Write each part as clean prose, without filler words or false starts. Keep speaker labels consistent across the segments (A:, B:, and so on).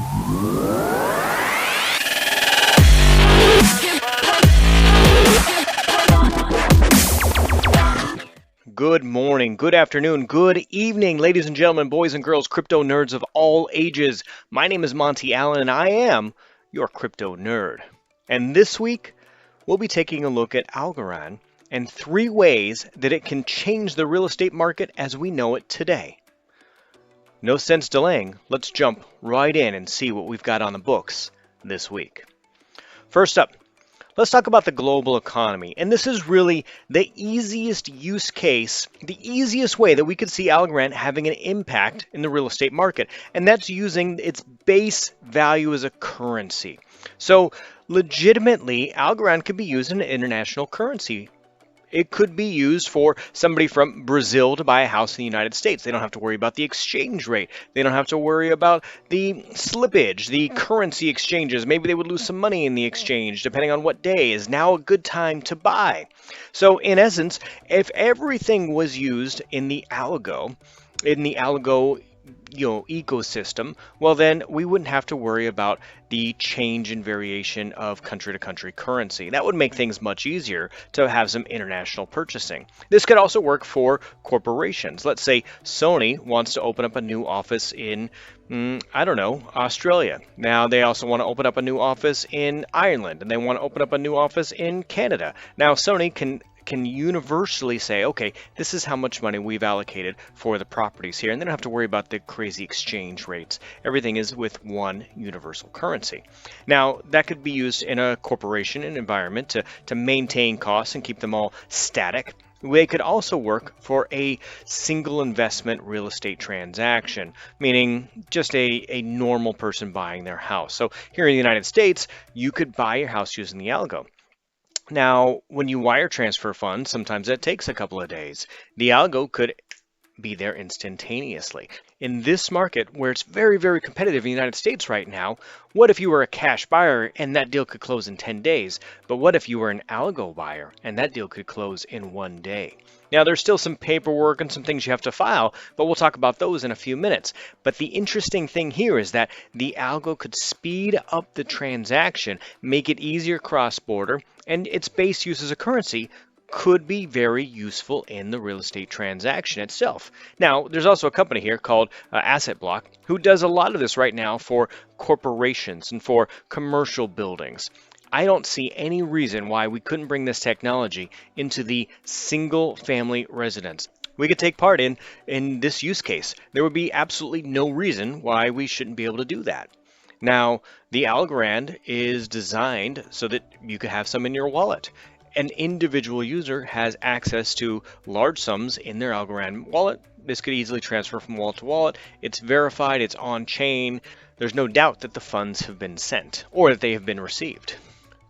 A: Good morning, good afternoon, good evening, ladies and gentlemen, boys and girls, crypto nerds of all ages. My name is Monty Allen, and I am your crypto nerd. And this week, we'll be taking a look at Algorand and 3 ways that it can change the real estate market as we know it today. No sense delaying, let's jump right in and see what we've got on the books this week. First up, let's talk about the global economy, and this is really the easiest use case, the easiest way that we could see Algorand having an impact in the real estate market, and that's using its base value as a currency. So legitimately, Algorand could be used in an international currency. It could be used for somebody from Brazil to buy a house in the United States. They don't have to worry about the exchange rate. They don't have to worry about the slippage, the currency exchanges. Maybe they would lose some money in the exchange, depending on what day is now a good time to buy. So in essence, if everything was used in the ALGO, ecosystem, well then we wouldn't have to worry about the change and variation of country to country currency. That would make things much easier to have some international purchasing. This could also work for corporations. Let's say Sony wants to open up a new office in Australia. Now they also want to open up a new office in Ireland, and they want to open up a new office in Canada. Now Sony can universally say, okay, this is how much money we've allocated for the properties here, and they don't have to worry about the crazy exchange rates. Everything is with one universal currency. Now, that could be used in a corporation and environment to maintain costs and keep them all static. They could also work for a single investment real estate transaction, meaning just a normal person buying their house. So here in the United States, you could buy your house using the ALGO. Now, when you wire transfer funds, sometimes that takes a couple of days. The ALGO could be there instantaneously. In this market, where it's very, very competitive in the United States right now, what if you were a cash buyer and that deal could close in 10 days? But what if you were an ALGO buyer and that deal could close in 1 day? Now, there's still some paperwork and some things you have to file, but we'll talk about those in a few minutes. But the interesting thing here is that the ALGO could speed up the transaction, make it easier cross-border, and its base use as a currency could be very useful in the real estate transaction itself. Now, there's also a company here called Asset Block who does a lot of this right now for corporations and for commercial buildings. I don't see any reason why we couldn't bring this technology into the single family residence. We could take part in this use case. There would be absolutely no reason why we shouldn't be able to do that. Now, the Algorand is designed so that you could have some in your wallet. An individual user has access to large sums in their Algorand wallet. This could easily transfer from wallet to wallet. It's verified, it's on chain. There's no doubt that the funds have been sent or that they have been received.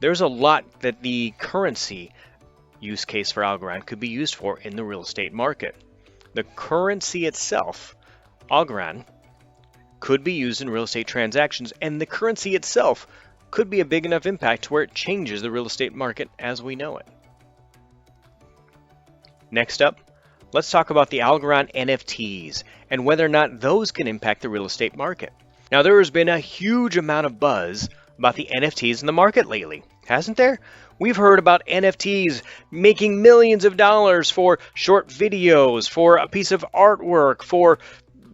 A: There's a lot that the currency use case for Algorand could be used for in the real estate market. The currency itself, Algorand, could be used in real estate transactions, and the currency itself could be a big enough impact to where it changes the real estate market as we know it. Next up, let's talk about the Algorand NFTs and whether or not those can impact the real estate market. Now, there has been a huge amount of buzz about the NFTs in the market lately, hasn't there? We've heard about NFTs making millions of dollars for short videos, for a piece of artwork, for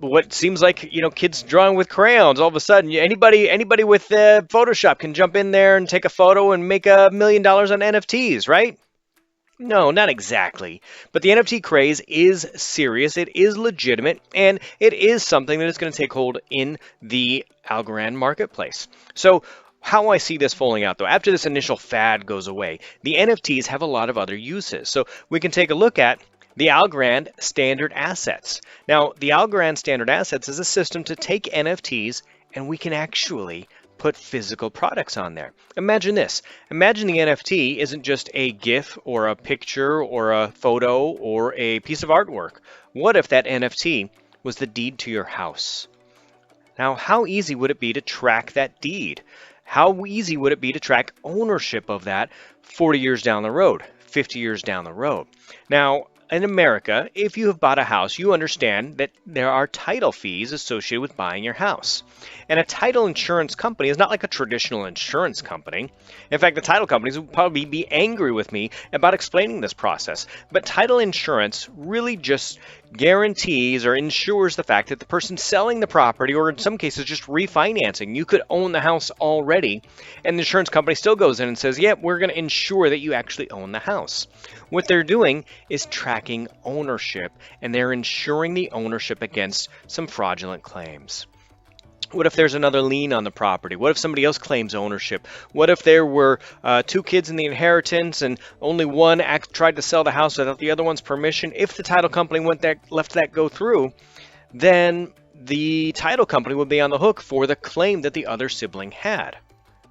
A: what seems like, kids drawing with crayons. All of a sudden, anybody with Photoshop can jump in there and take a photo and make $1 million on NFTs, right? No, not exactly. But the NFT craze is serious, it is legitimate, and it is something that is going to take hold in the Algorand marketplace. So how I see this falling out, though, after this initial fad goes away, the NFTs have a lot of other uses. So we can take a look at the Algorand Standard Assets. Now, the Algorand Standard Assets is a system to take NFTs and we can actually put physical products on there. Imagine this. Imagine the NFT isn't just a GIF or a picture or a photo or a piece of artwork. What if that NFT was the deed to your house? Now, how easy would it be to track that deed? How easy would it be to track ownership of that 40 years down the road, 50 years down the road? Now, in America, if you have bought a house, you understand that there are title fees associated with buying your house. And a title insurance company is not like a traditional insurance company. In fact, the title companies would probably be angry with me about explaining this process. But title insurance really just guarantees or ensures the fact that the person selling the property, or in some cases just refinancing, you could own the house already, and the insurance company still goes in and says, yep, we're going to ensure that you actually own the house. What they're doing is tracking ownership, and they're ensuring the ownership against some fraudulent claims. What if there's another lien on the property? What if somebody else claims ownership? What if there were two kids in the inheritance and only one tried to sell the house without the other one's permission? If the title company left that go through, then the title company would be on the hook for the claim that the other sibling had.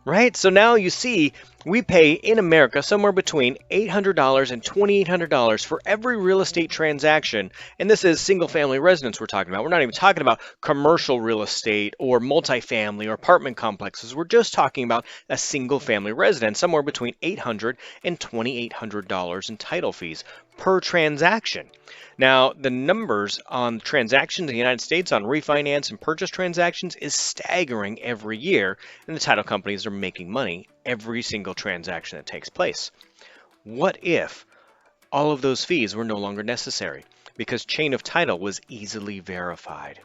A: Right? So now you see, we pay in America somewhere between $800 and $2,800 for every real estate transaction. And this is single family residence we're talking about. We're not even talking about commercial real estate or multifamily or apartment complexes. We're just talking about a single family residence, somewhere between $800 and $2,800 in title fees per transaction. Now, the numbers on transactions in the United States on refinance and purchase transactions is staggering every year, and the title companies are making money every single transaction that takes place. What if all of those fees were no longer necessary because chain of title was easily verified?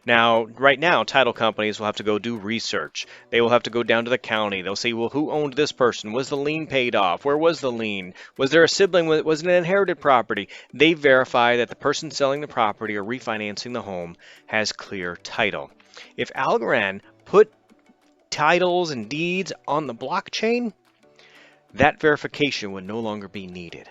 A: Now, right now, title companies will have to go do research. They will have to go down to the county. They'll say, well, who owned this person? Was the lien paid off? Where was the lien? Was there a sibling? Was it an inherited property? They verify that the person selling the property or refinancing the home has clear title. If Algorand put titles and deeds on the blockchain, that verification would no longer be needed.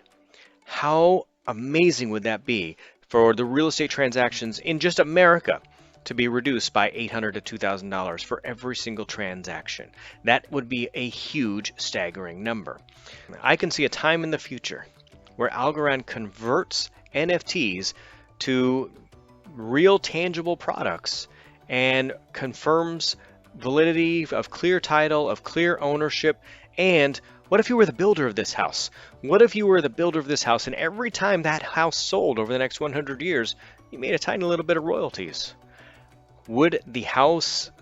A: How amazing would that be for the real estate transactions in just America to be reduced by $800 to $2,000 for every single transaction? That would be a huge, staggering number. I can see a time in the future where Algorand converts NFTs to real tangible products and confirms validity of clear title, of clear ownership. And what if you were the builder of this house? What if you were the builder of this house, and every time that house sold over the next 100 years, you made a tiny little bit of royalties? Would the house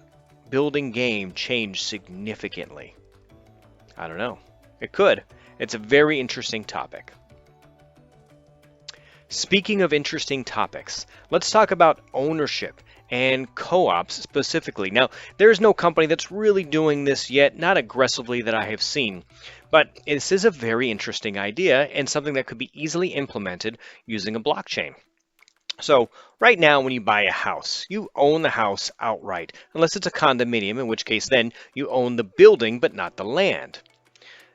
A: building game change significantly? I don't know. It could. It's a very interesting topic. Speaking of interesting topics, let's talk about ownership and co-ops specifically. Now, there's no company that's really doing this yet, not aggressively that I have seen, but this is a very interesting idea and something that could be easily implemented using a blockchain. So right now, when you buy a house, you own the house outright, unless it's a condominium, in which case then you own the building but not the land.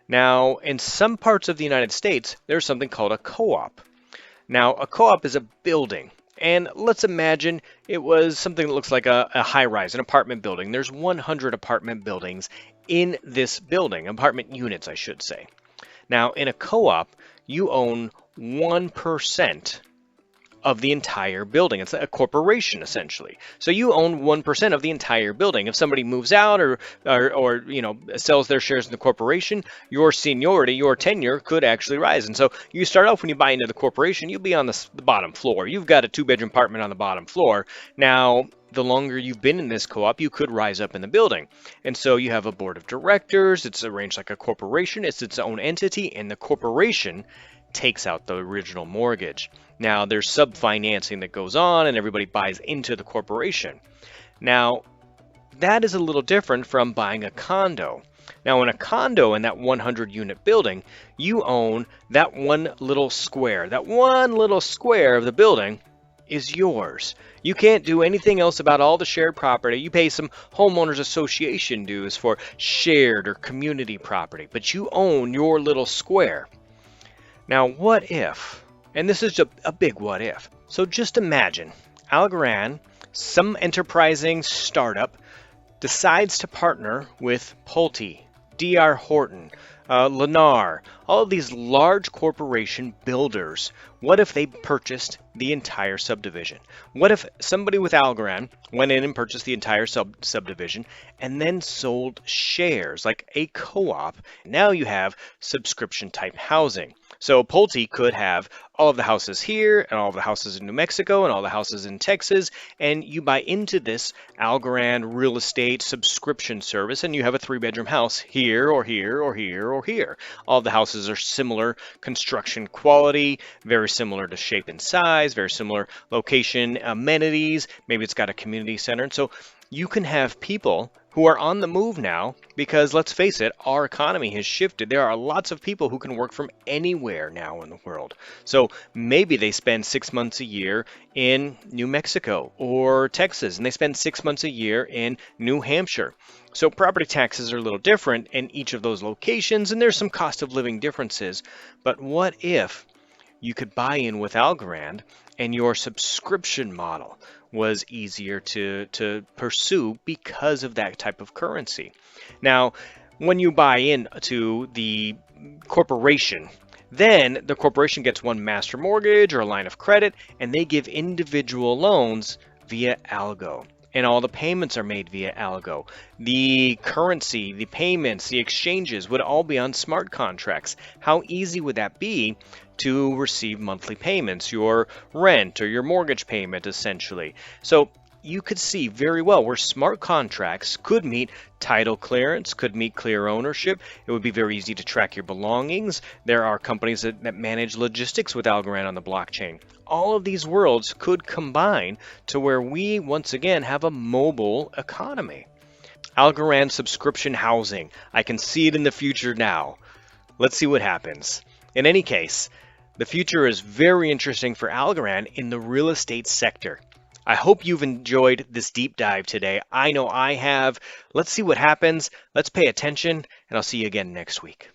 A: Now, in some parts of the United States, there's something called a co-op. Now, a co-op is a building, and let's imagine it was something that looks like a high-rise, an apartment building. There's 100 apartment buildings in this building, apartment units, I should say. Now, in a co-op, you own 1% of the entire building. It's a corporation, essentially. So you own 1% of the entire building. If somebody moves out or sells their shares in the corporation, your seniority, your tenure could actually rise. And so you start off, when you buy into the corporation, you'll be on the bottom floor. You've got a 2-bedroom apartment on the bottom floor. Now, the longer you've been in this co-op, you could rise up in the building. And so you have a board of directors. It's arranged like a corporation. It's its own entity, and the corporation takes out the original mortgage. Now, there's sub-financing that goes on, and everybody buys into the corporation. Now, that is a little different from buying a condo. Now, in a condo, in that 100-unit building, you own that one little square. That one little square of the building is yours. You can't do anything else about all the shared property. You pay some homeowners association dues for shared or community property, but you own your little square. Now, what if, and this is a big what if, so just imagine Algorand, some enterprising startup, decides to partner with Pulte, D.R. Horton, Lennar, all of these large corporation builders. What if they purchased the entire subdivision? What if somebody with Algorand went in and purchased the entire subdivision and then sold shares like a co-op? Now you have subscription type housing. So Pulte could have all of the houses here and all of the houses in New Mexico and all the houses in Texas, and you buy into this Algorand real estate subscription service, and you have a 3-bedroom house here or here or here or here. All of the houses are similar construction quality, very similar to shape and size, very similar location, amenities. Maybe it's got a community center. And so you can have people who are on the move now because, let's face it, our economy has shifted. There are lots of people who can work from anywhere now in the world. So maybe they spend 6 months a year in New Mexico or Texas, and they spend 6 months a year in New Hampshire. So property taxes are a little different in each of those locations, and there's some cost of living differences. But what if you could buy in with Algorand and your subscription model was easier to pursue because of that type of currency? Now, when you buy into the corporation, then the corporation gets one master mortgage or a line of credit, and they give individual loans via ALGO. And all the payments are made via ALGO. The currency, the payments, the exchanges would all be on smart contracts. How easy would that be to receive monthly payments, your rent or your mortgage payment, essentially? So you could see very well where smart contracts could meet title clearance, could meet clear ownership. It would be very easy to track your belongings. There are companies that manage logistics with Algorand on the blockchain. All of these worlds could combine to where we once again have a mobile economy. Algorand subscription housing. I can see it in the future now. Let's see what happens. In any case, the future is very interesting for Algorand in the real estate sector. I hope you've enjoyed this deep dive today. I know I have. Let's see what happens. Let's pay attention, and I'll see you again next week.